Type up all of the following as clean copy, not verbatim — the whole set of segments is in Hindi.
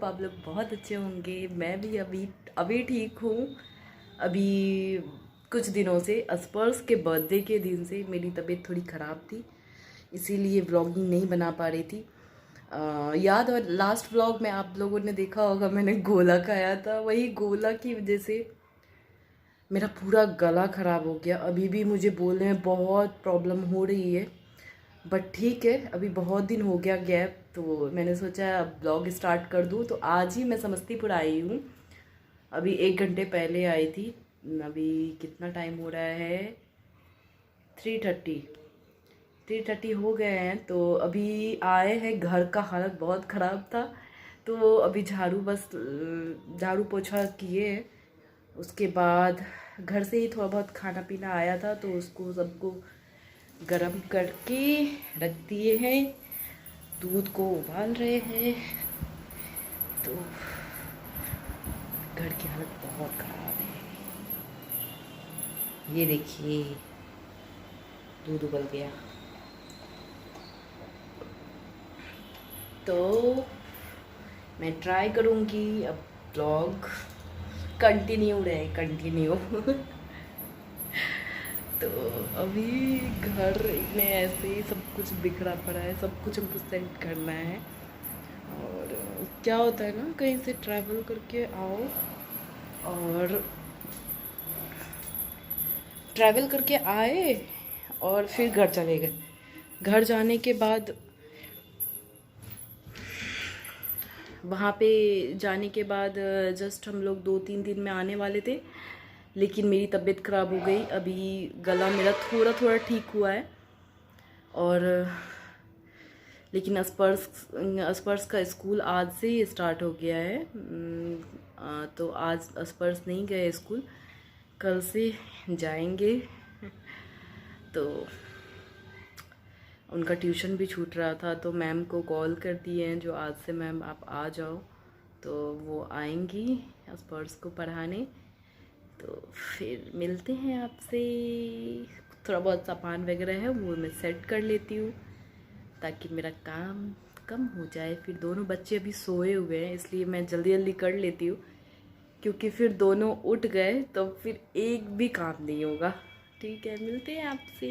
होप आप लोग बहुत अच्छे होंगे। मैं भी अभी ठीक हूँ। अभी कुछ दिनों से स्पर्श के बर्थडे के दिन से मेरी तबीयत थोड़ी ख़राब थी, इसीलिए व्लॉगिंग नहीं बना पा रही थी। याद और लास्ट व्लॉग में आप लोगों ने देखा होगा, मैंने गोला खाया था। वही गोला की वजह से मेरा पूरा गला ख़राब हो गया। अभी भी मुझे बोलने में बहुत प्रॉब्लम हो रही है, बट ठीक है। अभी बहुत दिन हो गया गैप, तो मैंने सोचा अब ब्लॉग स्टार्ट कर दूँ। तो आज ही मैं समस्तीपुर आई हूँ, अभी 1 घंटे पहले आई थी। अभी कितना टाइम हो रहा है, 3:30 हो गए हैं। तो अभी आए हैं, घर का हालत बहुत ख़राब था, तो अभी झाड़ू पोछा किए। उसके बाद घर से ही थोड़ा बहुत खाना पीना आया था, तो उसको सबको गरम करके रख दिए हैं। दूध को उबाल रहे हैं। तो घर की हालत बहुत ख़राब है। ये देखिए, दूध उबल गया। तो मैं ट्राई करूँगी अब ब्लॉग कंटिन्यू तो अभी घर में ऐसे ही सब कुछ बिखरा पड़ा है, सब कुछ हमको सेट करना है। और क्या होता है ना, कहीं से ट्रैवल करके आओ और ट्रैवल करके आए और फिर घर चले गए। घर जाने के बाद वहाँ पे जाने के बाद जस्ट हम लोग 2-3 दिन में आने वाले थे, लेकिन मेरी तबीयत ख़राब हो गई। अभी गला मेरा थोड़ा थोड़ा ठीक हुआ है। और लेकिन स्पर्श का स्कूल आज से ही स्टार्ट हो गया है। तो आज स्पर्श नहीं गए स्कूल, कल से जाएंगे। तो उनका ट्यूशन भी छूट रहा था, तो मैम को कॉल कर दिए हैं जो आज से मैम आप आ जाओ। तो वो आएंगी स्पर्श को पढ़ाने। तो फिर मिलते हैं आपसे। थोड़ा बहुत सामान वगैरह है वो मैं सेट कर लेती हूँ, ताकि मेरा काम कम हो जाए। फिर दोनों बच्चे अभी सोए हुए हैं, इसलिए मैं जल्दी जल्दी कर लेती हूँ, क्योंकि फिर दोनों उठ गए तो फिर एक भी काम नहीं होगा। ठीक है, मिलते हैं आपसे।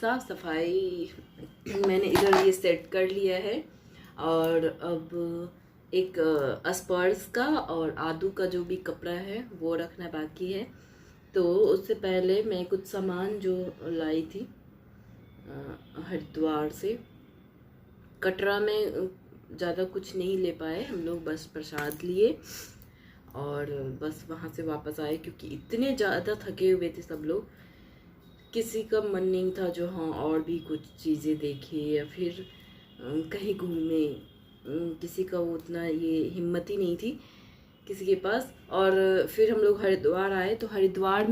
साफ़ सफाई मैंने इधर ये सेट कर लिया है। और अब एक अस्पर्श का और आदू का जो भी कपड़ा है वो रखना बाकी है। तो उससे पहले मैं कुछ सामान जो लाई थी हरिद्वार से, कटरा में ज़्यादा कुछ नहीं ले पाए हम लोग, बस प्रसाद लिए और बस वहाँ से वापस आए, क्योंकि इतने ज़्यादा थके हुए थे सब लोग। किसी का मन नहीं था जो हाँ और भी कुछ चीज़ें देखे या फिर कहीं घूमे, किसी का वो उतना ये हिम्मत ही नहीं थी किसी के पास। और फिर हम लोग हरिद्वार आए, तो हरिद्वार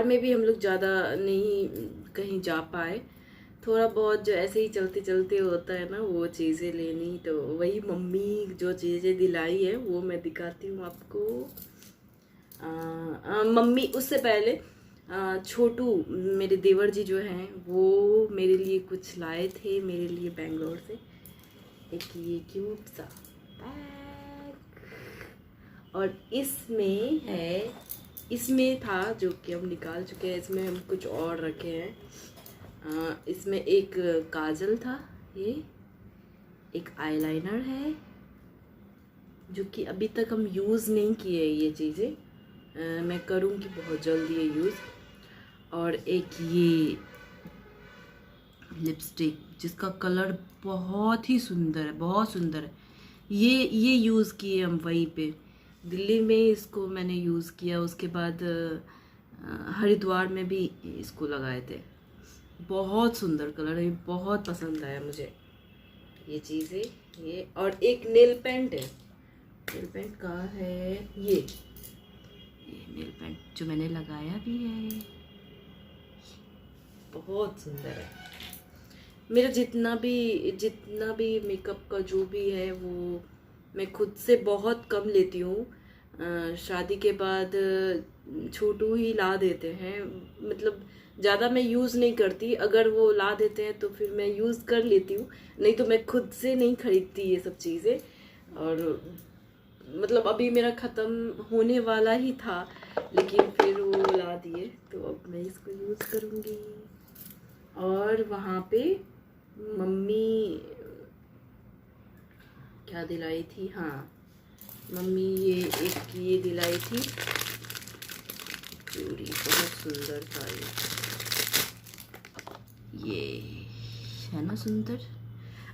में भी हम लोग ज़्यादा नहीं कहीं जा पाए। थोड़ा बहुत जो ऐसे ही चलते चलते होता है ना वो चीज़ें लेनी, तो वही मम्मी जो चीज़ें दिलाई है वो मैं दिखाती हूँ आपको। मम्मी उससे पहले छोटू मेरे देवर जी जो हैं वो मेरे लिए कुछ लाए थे मेरे लिए बेंगलोर से। एक ये क्यूट सा बैग, और इसमें था जो कि हम निकाल चुके हैं, इसमें हम कुछ और रखे हैं। इसमें एक काजल था, ये एक आईलाइनर है जो कि अभी तक हम यूज़ नहीं किए ये चीज़ें, मैं करूँगी बहुत जल्दी ये यूज़। और एक ये लिपस्टिक जिसका कलर बहुत ही सुंदर है, बहुत सुंदर है। ये यूज़ किए हम वहीं पे दिल्ली में, इसको मैंने यूज़ किया। उसके बाद हरिद्वार में भी इसको लगाए थे। बहुत सुंदर कलर है, बहुत पसंद आया मुझे ये चीज़ें। ये और एक नेल पेंट है, नेल पेंट कहाँ है, ये नेल पेंट जो मैंने लगाया भी है, बहुत सुंदर है। मेरा जितना भी मेकअप का जो भी है वो मैं खुद से बहुत कम लेती हूँ। शादी के बाद छोटू ही ला देते हैं, मतलब ज़्यादा मैं यूज़ नहीं करती। अगर वो ला देते हैं तो फिर मैं यूज़ कर लेती हूँ, नहीं तो मैं खुद से नहीं खरीदती ये सब चीज़ें। और मतलब अभी मेरा ख़त्म होने वाला ही था, लेकिन फिर वो ला दिए तो अब मैं इसको यूज़ करूँगी। और वहाँ पे मम्मी क्या दिलाई थी, हाँ मम्मी ये दिलाई थी चूड़ी, बहुत सुंदर था ये है ना सुंदर।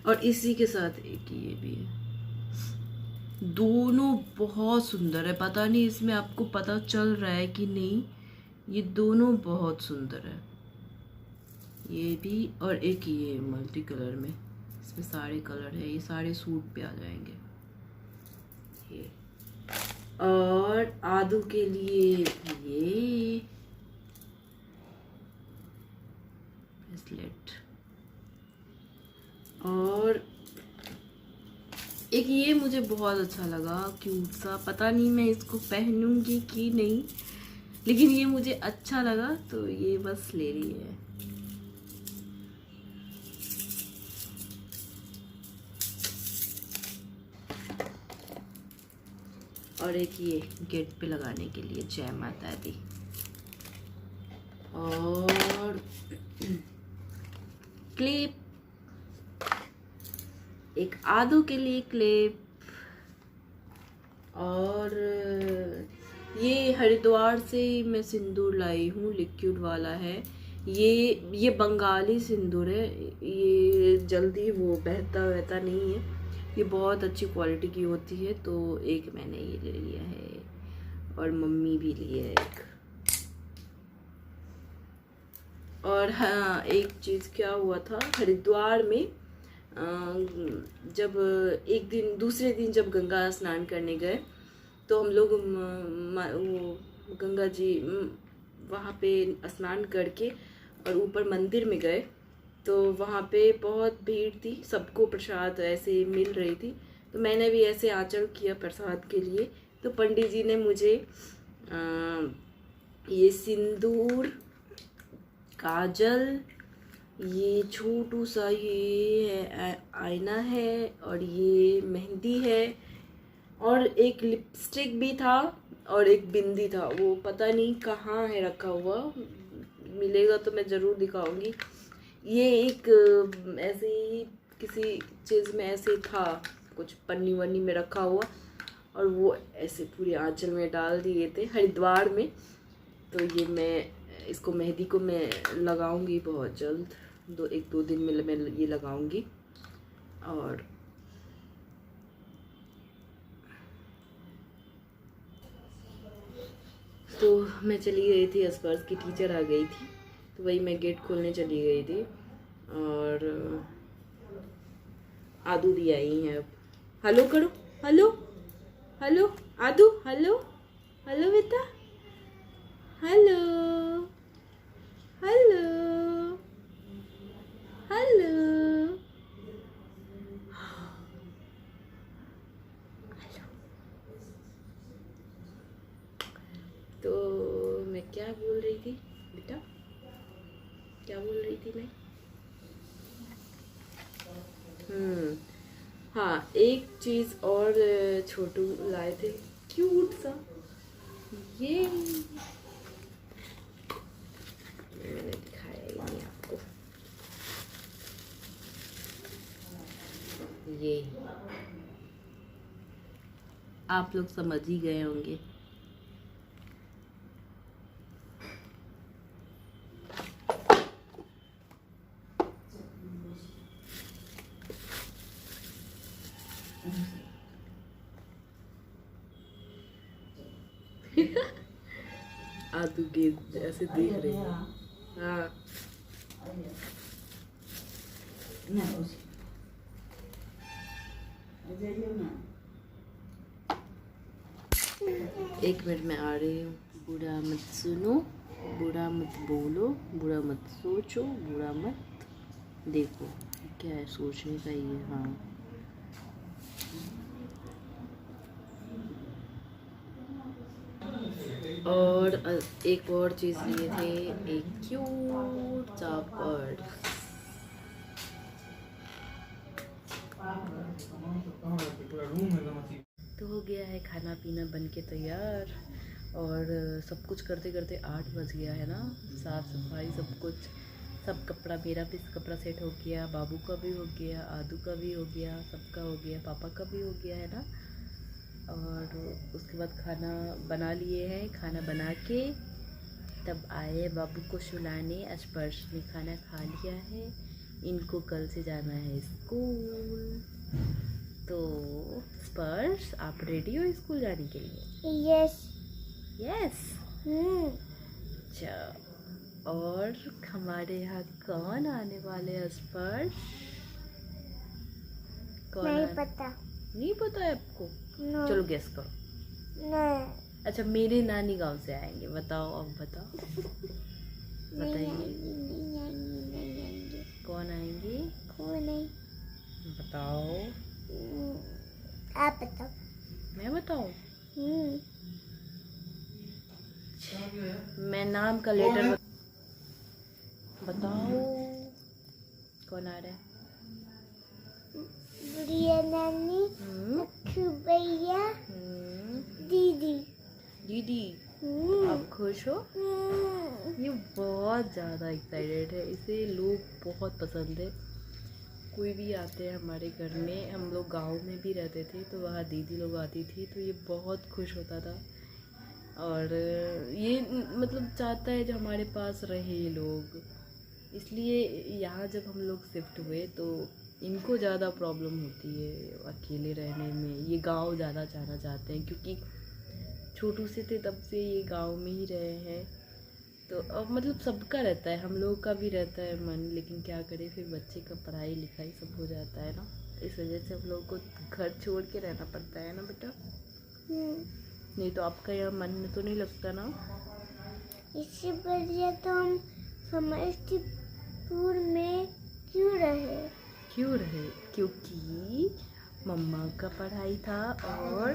और इसी के साथ एक ये भी है, दोनों बहुत सुंदर है। पता नहीं इसमें आपको पता चल रहा है कि नहीं, ये दोनों बहुत सुंदर है, ये भी और एक ये मल्टी कलर में, इसमें सारे कलर है, ये सारे सूट पे आ जाएंगे ये। और आदू के लिए ये ब्रेसलेट, और एक ये मुझे बहुत अच्छा लगा क्यूट सा, पता नहीं मैं इसको पहनूंगी कि नहीं, लेकिन ये मुझे अच्छा लगा तो ये बस ले रही है। और एक ये गेट पे लगाने के लिए जय माता दी। और क्लिप, एक आदू के लिए क्लिप। और ये हरिद्वार से मैं सिंदूर लाई हूँ, लिक्विड वाला है ये बंगाली सिंदूर है, ये जल्दी वो बहता नहीं है, ये बहुत अच्छी क्वालिटी की होती है। तो एक मैंने ये ले लिया है और मम्मी भी लिए एक। और हाँ एक चीज़ क्या हुआ था हरिद्वार में, जब एक दिन दूसरे दिन जब गंगा स्नान करने गए तो हम लोग वो गंगा जी वहाँ पे स्नान करके और ऊपर मंदिर में गए, तो वहाँ पे बहुत भीड़ थी, सबको प्रसाद ऐसे मिल रही थी, तो मैंने भी ऐसे आंचल किया प्रसाद के लिए। तो पंडित जी ने मुझे ये सिंदूर, काजल, ये छोटू सा ये आईना है, और ये मेहंदी है, और एक लिपस्टिक भी था, और एक बिंदी था, वो पता नहीं कहाँ है रखा हुआ, मिलेगा तो मैं ज़रूर दिखाऊंगी। ये एक ऐसे ही किसी चीज़ में ऐसे था, कुछ पन्नी वन्नी में रखा हुआ, और वो ऐसे पूरे आंचल में डाल दिए थे हरिद्वार में। तो ये मैं इसको मेहंदी को मैं लगाऊंगी बहुत जल्द, 1-2 दिन में मैं ये लगाऊंगी। और तो मैं चली गई थी, स्पर्श की टीचर आ गई थी, तो वही मैं गेट खोलने चली गई थी। और आदू दी आई हैं अब। हेलो करो, हेलो हेलो आदू, हेलो हेलो बेटा, हेलो हेलो हेलो। तो मैं क्या बोल रही थी बेटा, क्या बोल रही थी मैं? हाँ, एक चीज़ और छोटू लाए थे, क्यूट सा, ये मैंने दिखाया ही नहीं आपको। ये आप लोग समझ ही गए होंगे। आदू के ऐसे देख रहे हैं। हाँ, एक मिनट में आ रही हूँ। बुरा मत सुनो, बुरा मत बोलो, बुरा मत सोचो, बुरा मत देखो। क्या है सोचने का ये? हाँ, और एक और चीज़ लिए थे, एक क्यूट सा पर्स। तो हो गया है खाना पीना बन के तैयार, और सब कुछ करते करते 8 बज गया है ना। साफ़ सफाई सब कुछ, सब कपड़ा, मेरा भी कपड़ा सेट हो गया, बाबू का भी हो गया, आदू का भी हो गया, सबका हो गया, पापा का भी हो गया है ना। और उसके बाद खाना बना लिए हैं, खाना बना के तब आए बाबू को सुलाने। स्पर्श ने खाना खा लिया है, इनको कल से जाना है स्कूल। तो स्पर्श, आप रेडी हो स्कूल जाने के लिए? Yes yes. अच्छा, और हमारे यहाँ कौन आने वाले हैं स्पर्श? कौन? नहीं पता। नहीं पता है आपको? No. चलो गेस करो। नहीं। अच्छा, मेरे नानी गांव से आएंगे। बताओ, अब बताओ, बताइए कौन आएंगे? कौन नहीं? बताओ। आप बताओ। मैं बताऊं? मैं नाम का लेटर बताओ कौन आ रहा है? बुढ़िया नानी, अक्खू भैया, दीदी। दीदी, आप खुश हो? ये बहुत ज़्यादा एक्साइटेड है, इसे लोग बहुत पसंद है। कोई भी आते हैं हमारे घर में, हम लोग गांव में भी रहते थे तो वहाँ दीदी लोग आती थी तो ये बहुत खुश होता था। और ये मतलब चाहता है जो हमारे पास रहे लोग, इसलिए यहाँ जब हम लोग शिफ्ट हुए तो इनको ज़्यादा प्रॉब्लम होती है अकेले रहने में। ये गांव ज़्यादा जाना चाहते हैं क्योंकि छोटू से थे तब से ये गांव में ही रहे हैं। तो अब मतलब सबका रहता है, हम लोग का भी रहता है मन, लेकिन क्या करें फिर बच्चे का पढ़ाई लिखाई सब हो जाता है ना, इस वजह से हम लोग को घर छोड़ के रहना पड़ता है ना बेटा। नहीं तो आपका यहाँ मन तो नहीं लगता ना? इससे बढ़िया तो हम समस्तीपुर में क्यों रहे? क्योंकि मम्मा का पढ़ाई था और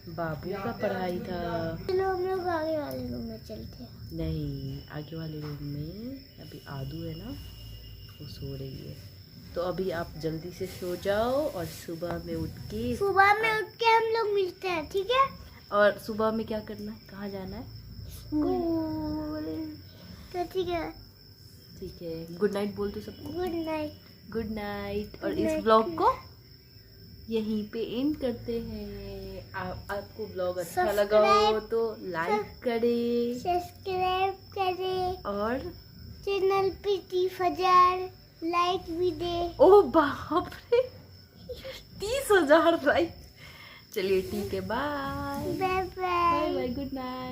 बाबू का पढ़ाई था। चलो हम लोग आगे वाले रूम में चलते हैं। नहीं, आगे वाले रूम में अभी आदू है ना, वो सो रही है। तो अभी आप जल्दी से सो जाओ और सुबह में उठ के हम लोग मिलते हैं, ठीक है? और सुबह में क्या करना है, कहाँ जाना है? स्कूल। तो ठीक है, ठीक है, गुड नाइट बोल दो सबको। Good night. Good night. और Good इस night. ब्लॉग को यहीं पे एंड करते हैं। आपको ब्लॉग अच्छा लगा हो Subscribe. तो लाइक करें सब्सक्राइब करें और चैनल पे 30,000 लाइक भी दे। ओ बाप रे 30,000 लाइक। चलिए ठीक है, bye bye bye bye. Bye, good night.